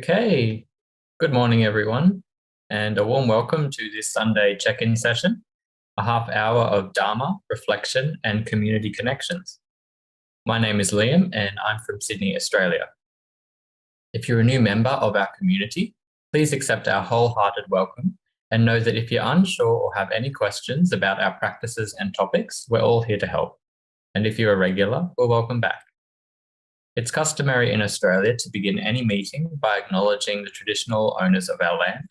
Okay, good morning, everyone, and a warm welcome to this Sunday check-in session, a half hour of Dharma, reflection, and community connections. My name is Liam, and I'm from Sydney, Australia. If you're a new member of our community, please accept our wholehearted welcome and know that if you're unsure or have any questions about our practices and topics, we're all here to help. And if you're a regular, we're welcome back. It's customary in Australia to begin any meeting by acknowledging the traditional owners of our land.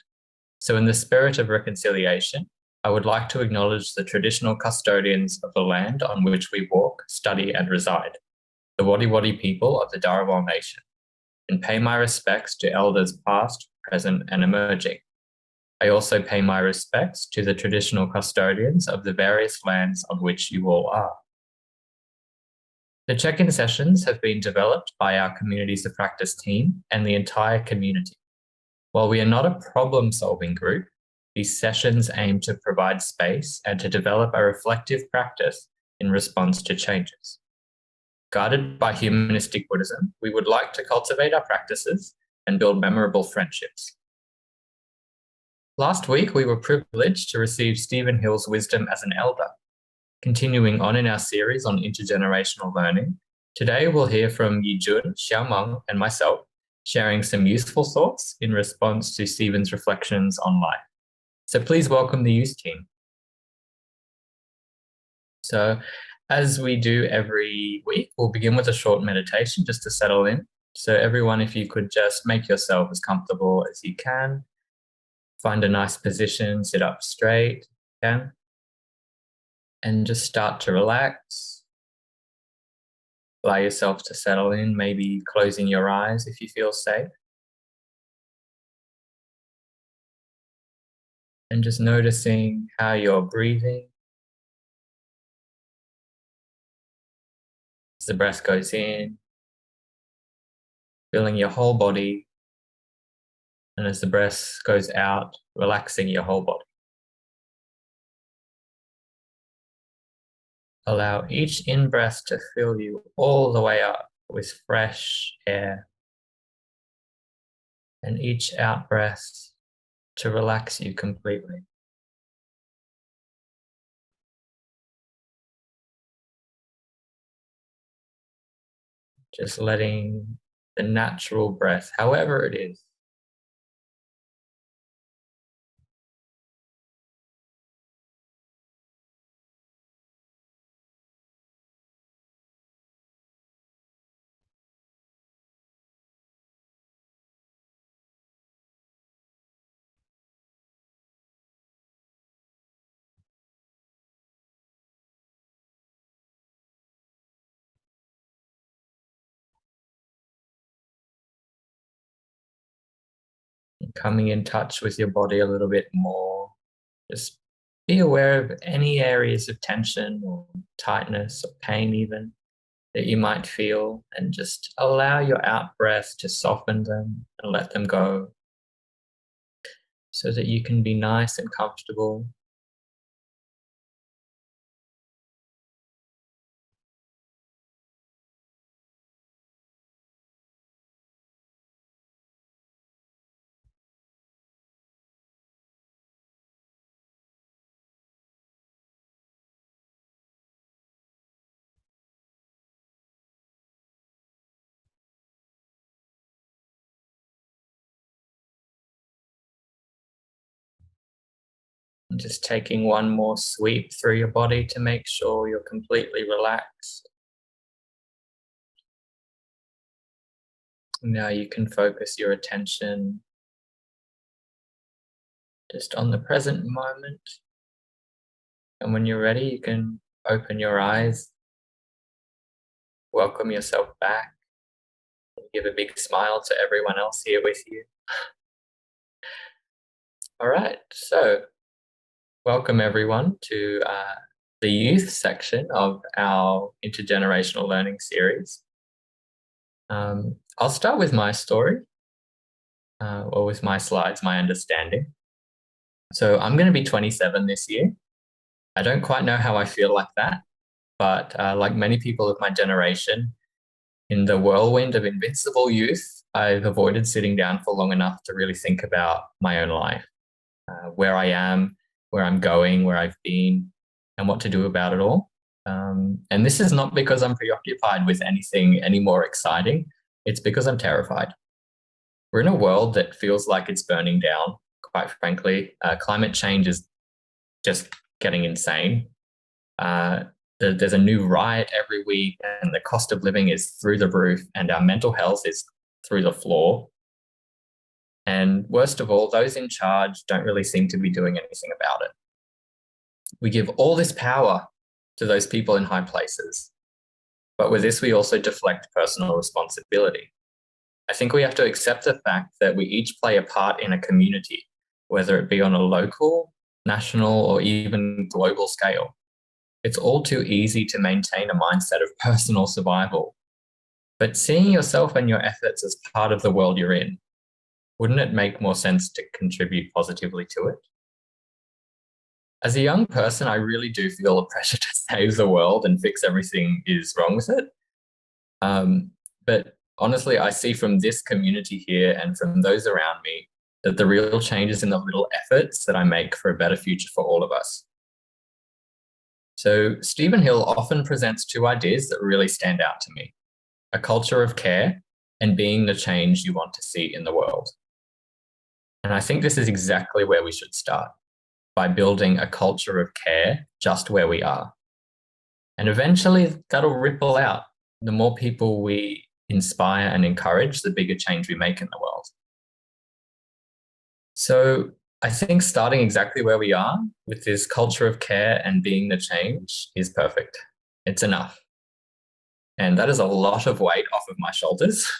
So in the spirit of reconciliation, I would like to acknowledge the traditional custodians of the land on which we walk, study, and reside, the Wadi Wadi people of the Dharawal Nation, and pay my respects to elders past, present, and emerging. I also pay my respects to the traditional custodians of the various lands on which you all are. The check-in sessions have been developed by our Communities of Practice team and the entire community. While we are not a problem-solving group, these sessions aim to provide space and to develop a reflective practice in response to changes. Guided by humanistic Buddhism, we would like to cultivate our practices and build memorable friendships. Last week, we were privileged to receive Stephen Hill's wisdom as an elder. Continuing on in our series on intergenerational learning, today we'll hear from Yijun, Xiaomeng, and myself, sharing some useful thoughts in response to Stephen's reflections on life. So please welcome the youth team. So as we do every week, we'll begin with a short meditation just to settle in. So everyone, if you could just make yourself as comfortable as you can, find a nice position, sit up straight, if you can. And just start to relax. Allow yourself to settle in, maybe closing your eyes if you feel safe. And just noticing how you're breathing. As the breath goes in, filling your whole body. And as the breath goes out, relaxing your whole body. Allow each in-breath to fill you all the way up with fresh air, and each out-breath to relax you completely. Just letting the natural breath, however it is, coming in touch with your body a little bit more. Just be aware of any areas of tension or tightness or pain even that you might feel, and just allow your out-breath to soften them and let them go so that you can be nice and comfortable. And just taking one more sweep through your body to make sure you're completely relaxed. Now you can focus your attention just on the present moment. And when you're ready, you can open your eyes, welcome yourself back, and give a big smile to everyone else here with you. All right, so welcome everyone to the youth section of our Intergenerational Learning series. I'll start with my story, or with my slides, my understanding. So I'm going to be 27 this year. I don't quite know how I feel like that, but like many people of my generation, in the whirlwind of invincible youth, I've avoided sitting down for long enough to really think about my own life, where I am, where I'm going, where I've been, and what to do about it all. And this is not because I'm preoccupied with anything any more exciting. It's because I'm terrified. We're in a world that feels like it's burning down, quite frankly. Climate change is just getting insane. There's a new riot every week, and the cost of living is through the roof, and our mental health is through the floor. And worst of all, those in charge don't really seem to be doing anything about it. We give all this power to those people in high places, but with this, we also deflect personal responsibility. I think we have to accept the fact that we each play a part in a community, whether it be on a local, national, or even global scale. It's all too easy to maintain a mindset of personal survival. But seeing yourself and your efforts as part of the world you're in, wouldn't it make more sense to contribute positively to it? As a young person, I really do feel a pressure to save the world and fix everything is wrong with it. But honestly, I see from this community here and from those around me that the real change is in the little efforts that I make for a better future for all of us. So Stephen Hill often presents two ideas that really stand out to me: a culture of care and being the change you want to see in the world. And I think this is exactly where we should start, by building a culture of care just where we are. And eventually that'll ripple out. The more people we inspire and encourage, the bigger change we make in the world. So I think starting exactly where we are with this culture of care and being the change is perfect. It's enough. And that is a lot of weight off of my shoulders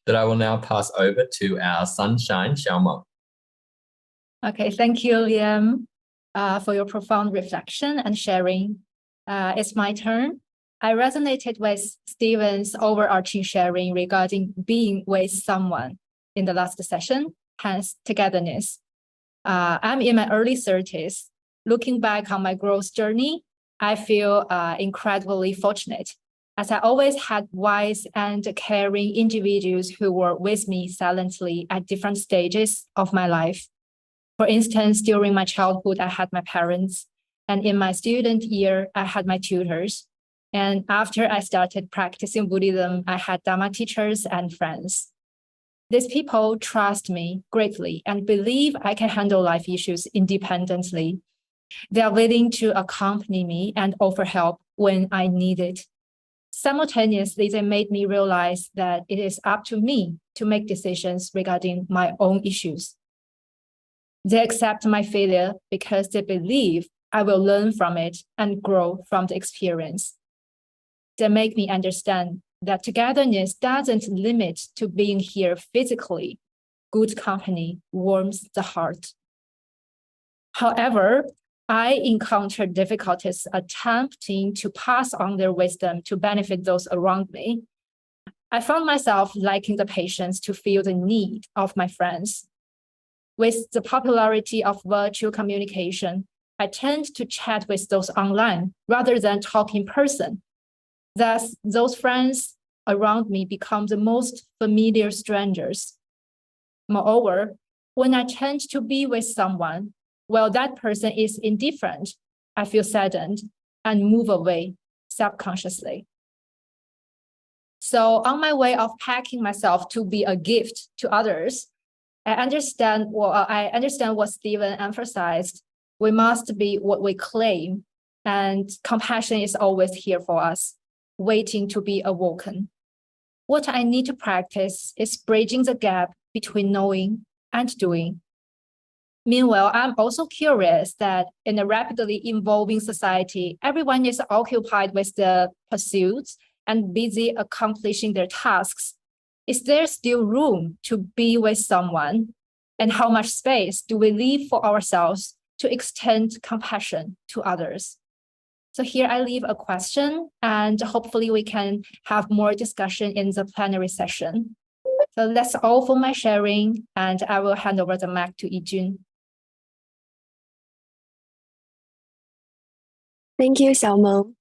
that I will now pass over to our sunshine, Xiaomeng. Okay, thank you, Liam, for your profound reflection and sharing. It's my turn. I resonated with Stephen's overarching sharing regarding being with someone in the last session, hence togetherness. I'm in my early 30s. Looking back on my growth journey, I feel incredibly fortunate, as I always had wise and caring individuals who were with me silently at different stages of my life. For instance, during my childhood, I had my parents, and in my student year, I had my tutors. And after I started practicing Buddhism, I had Dharma teachers and friends. These people trust me greatly and believe I can handle life issues independently. They are willing to accompany me and offer help when I need it. Simultaneously, they made me realize that it is up to me to make decisions regarding my own issues. They accept my failure because they believe I will learn from it and grow from the experience. They make me understand that togetherness doesn't limit to being here physically. Good company warms the heart. However, I encountered difficulties attempting to pass on their wisdom to benefit those around me. I found myself lacking the patience to feel the need of my friends. With the popularity of virtual communication, I tend to chat with those online rather than talk in person. Thus, those friends around me become the most familiar strangers. Moreover, when I tend to be with someone, while that person is indifferent, I feel saddened and move away subconsciously. So on my way of packing myself to be a gift to others, I understand what Stephen emphasized. We must be what we claim, and compassion is always here for us, waiting to be awoken. What I need to practice is bridging the gap between knowing and doing. Meanwhile, I'm also curious that in a rapidly evolving society, everyone is occupied with their pursuits and busy accomplishing their tasks. Is there still room to be with someone? And how much space do we leave for ourselves to extend compassion to others? So here I leave a question, and hopefully we can have more discussion in the plenary session. So that's all for my sharing, and I will hand over the mic to Yijun. Thank you, Xiaomeng.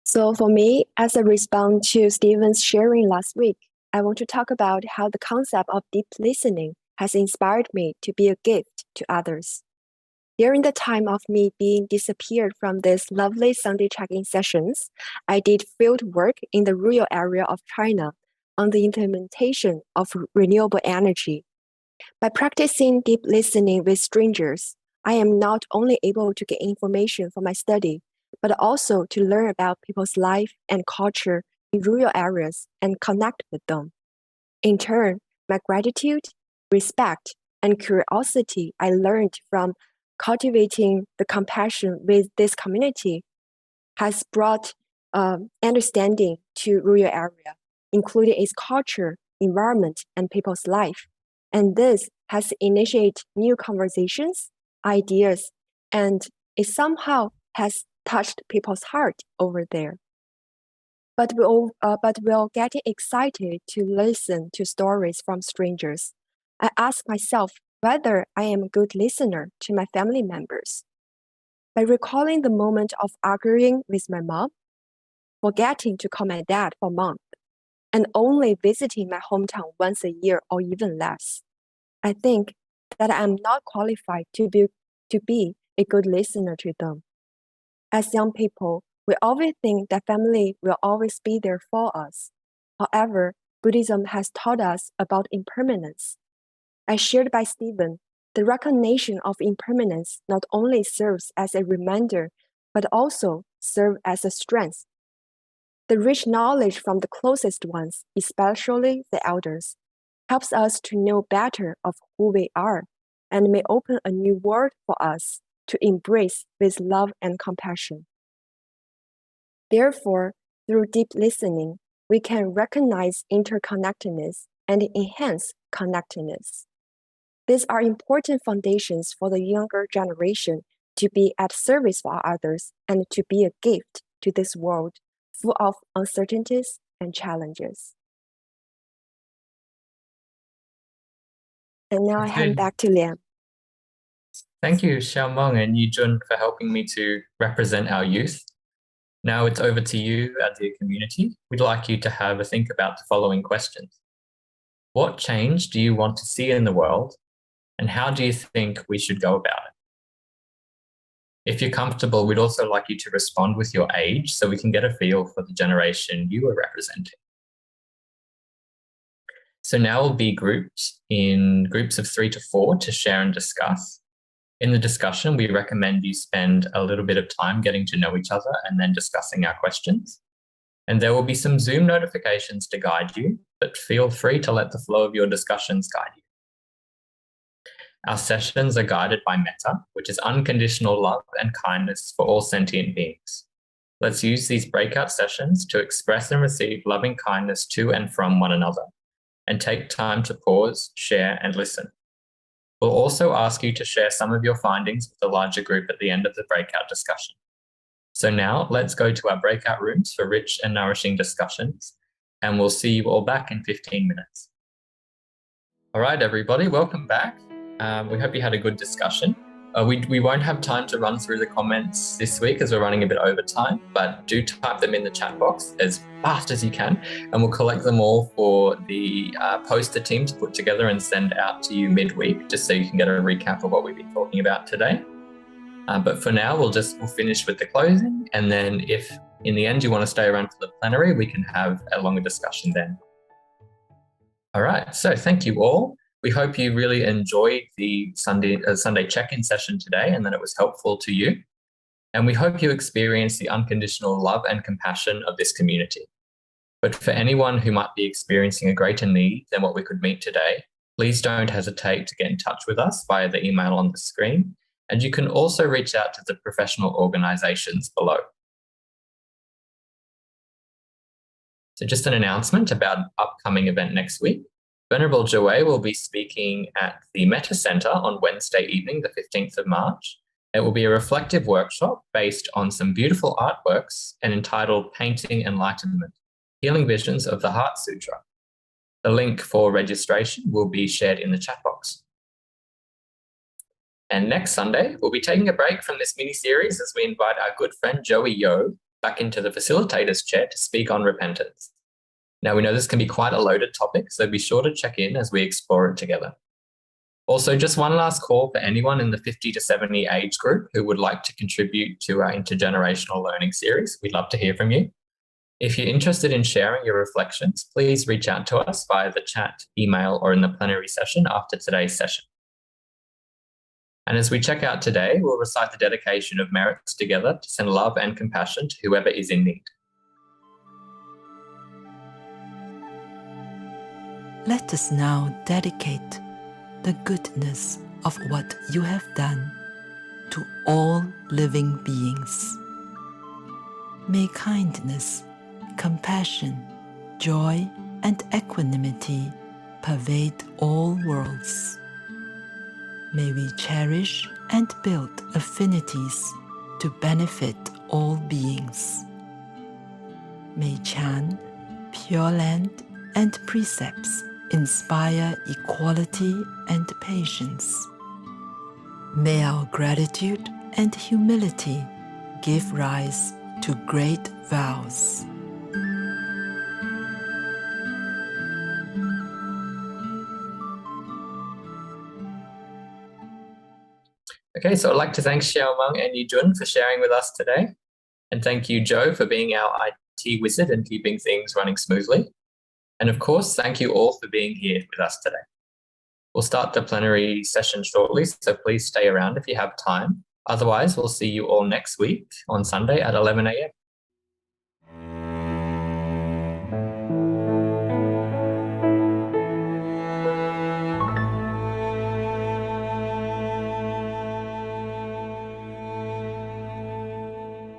So for me, as a response to Stephen's sharing last week, I want to talk about how the concept of deep listening has inspired me to be a gift to others. During the time of me being disappeared from these lovely Sunday check-in sessions, I did field work in the rural area of China on the implementation of renewable energy. By practicing deep listening with strangers, I am not only able to get information for my study, but also to learn about people's life and culture in rural areas and connect with them. In turn, my gratitude, respect, and curiosity I learned from cultivating the compassion with this community has brought understanding to rural area, including its culture, environment, and people's life. And this has initiated new conversations, ideas, and it somehow has touched people's heart over there. But we're getting excited to listen to stories from strangers. I ask myself whether I am a good listener to my family members. By recalling the moment of arguing with my mom, forgetting to call my dad for a month, and only visiting my hometown once a year or even less, I think that I am not qualified to be a good listener to them. As young people, we always think that family will always be there for us. However, Buddhism has taught us about impermanence. As shared by Stephen, the recognition of impermanence not only serves as a reminder, but also serves as a strength. The rich knowledge from the closest ones, especially the elders, helps us to know better of who we are and may open a new world for us to embrace with love and compassion. Therefore, through deep listening, we can recognize interconnectedness and enhance connectedness. These are important foundations for the younger generation to be at service for others and to be a gift to this world full of uncertainties and challenges. And now I hand back to Liam. Thank you, Xiaomeng and Yijun, for helping me to represent our youth. Now it's over to you, our dear community. We'd like you to have a think about the following questions. What change do you want to see in the world, and how do you think we should go about it? If you're comfortable, we'd also like you to respond with your age so we can get a feel for the generation you are representing. So now we'll be grouped in groups of 3 to 4 to share and discuss. In the discussion, we recommend you spend a little bit of time getting to know each other and then discussing our questions. And there will be some Zoom notifications to guide you, but feel free to let the flow of your discussions guide you. Our sessions are guided by metta, which is unconditional love and kindness for all sentient beings. Let's use these breakout sessions to express and receive loving kindness to and from one another, and take time to pause, share, and listen. We'll also ask you to share some of your findings with the larger group at the end of the breakout discussion. So now let's go to our breakout rooms for rich and nourishing discussions, and we'll see you all back in 15 minutes. All right, everybody, welcome back. We hope you had a good discussion. We won't have time to run through the comments this week as we're running a bit over time, but do type them in the chat box as fast as you can, and we'll collect them all for the poster team to put together and send out to you midweek, just so you can get a recap of what we've been talking about today. But for now, we'll finish with the closing, and then if in the end you want to stay around for the plenary, we can have a longer discussion then. All right, so thank you all. We hope you really enjoyed the Sunday check-in session today and that it was helpful to you. And we hope you experienced the unconditional love and compassion of this community. But for anyone who might be experiencing a greater need than what we could meet today, please don't hesitate to get in touch with us via the email on the screen. And you can also reach out to the professional organizations below. So just an announcement about an upcoming event next week. Venerable Joey will be speaking at the Metta Center on Wednesday evening, the 15th of March. It will be a reflective workshop based on some beautiful artworks and entitled Painting Enlightenment, Healing Visions of the Heart Sutra. The link for registration will be shared in the chat box. And next Sunday, we'll be taking a break from this mini-series as we invite our good friend Joey Yo back into the facilitator's chair to speak on repentance. Now, we know this can be quite a loaded topic, so be sure to check in as we explore it together. Also, just one last call for anyone in the 50 to 70 age group who would like to contribute to our Intergenerational Learning series. We'd love to hear from you. If you're interested in sharing your reflections, please reach out to us via the chat, email, or in the plenary session after today's session. And as we check out today, we'll recite the dedication of merits together to send love and compassion to whoever is in need. Let us now dedicate the goodness of what you have done to all living beings. May kindness, compassion, joy, and equanimity pervade all worlds. May we cherish and build affinities to benefit all beings. May Chan, Pure Land, and precepts inspire equality and patience. May our gratitude and humility give rise to great vows. Okay, so I'd like to thank Xiaomeng and Yijun for sharing with us today. And thank you, Joe, for being our IT wizard and keeping things running smoothly. And of course, thank you all for being here with us today. We'll start the plenary session shortly, so please stay around if you have time. Otherwise, we'll see you all next week on Sunday at 11 a.m.